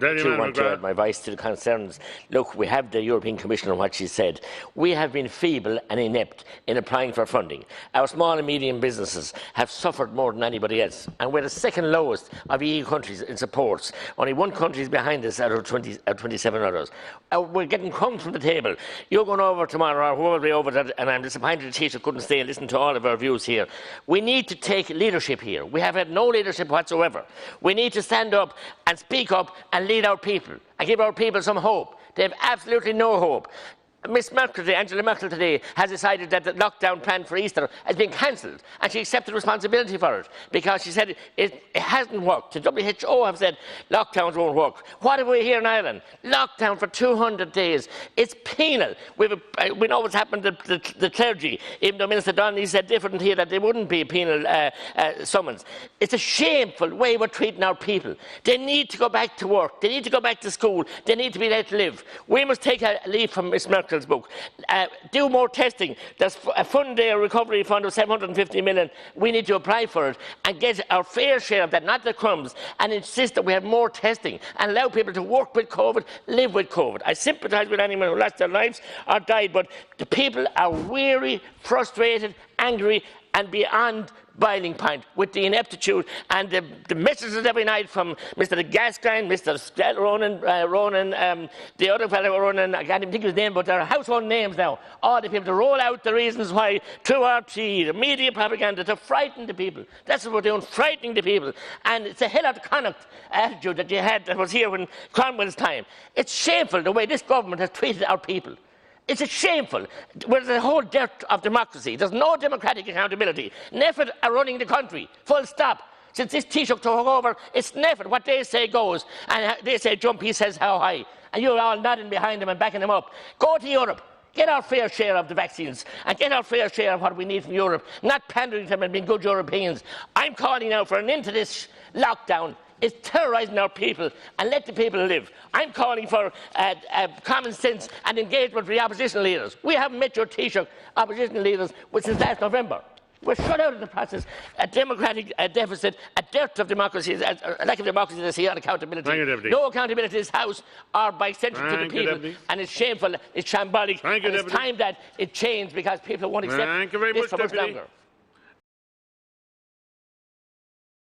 want to add my voice to the concerns. Look, we have the European Commissioner and what she said. We have been feeble and inept in applying for funding. Our small and medium businesses have suffered more than anybody else, and we're the second lowest of EU countries in supports. Only one country is behind us out of 27 others. We're getting crumbs from the table. You're going over tomorrow, or whoever will be over that, and I'm disappointed the teacher couldn't stay and listen to all of our views here. We need to take leadership here. We have had no leadership whatsoever. We need to stand up and speak up and lead our people and give our people some hope. They have absolutely no hope. Miss Merkel, Angela Merkel today, has decided that the lockdown plan for Easter has been cancelled, and she accepted responsibility for it because she said it hasn't worked. The WHO have said lockdowns won't work. What have we here in Ireland? Lockdown for 200 days. It's penal. We know what's happened to the clergy, even though Minister Donnelly said different here that there wouldn't be a penal summons. It's a shameful way we're treating our people. They need to go back to work. They need to go back to school. They need to be let live. We must take a leaf from Miss Merkel's book. Do more testing. There's a recovery fund of 750 million. We need to apply for it and get our fair share of that, not the crumbs, and insist that we have more testing and allow people to work with COVID, live with COVID. I sympathise with anyone who lost their lives or died, but the people are weary, frustrated, angry and beyond boiling point with the ineptitude and the messages every night from Mr. Gascoigne, Mr. Ronan, the other fellow Ronan, I can't even think of his name, but they're household names now. All the people to roll out the reasons why through RT, the media propaganda, to frighten the people. That's what we're doing, frightening the people. And it's a hell of a conduct attitude that you had that was here when Cromwell's time. It's shameful the way this government has treated our people. It's shameful. There's a whole dearth of democracy. There's no democratic accountability. NEFID are running the country. Full stop. Since this Taoiseach took over, it's NEFID. What they say goes. And they say jump, he says how high. And you're all nodding behind them and backing them up. Go to Europe. Get our fair share of the vaccines and get our fair share of what we need from Europe. Not pandering to them and being good Europeans. I'm calling now for an end to this lockdown. It's terrorising our people, and let the people live. I'm calling for common sense and engagement with the opposition leaders. We haven't met your Taoiseach opposition leaders since last November. We're shut out of the process. A democratic deficit, a dearth of democracy, a lack of democracy this year, and accountability. No accountability in this House or by extension to the people. And it's shameful, it's shambolic, and it's time that it changed because people won't accept this for much longer.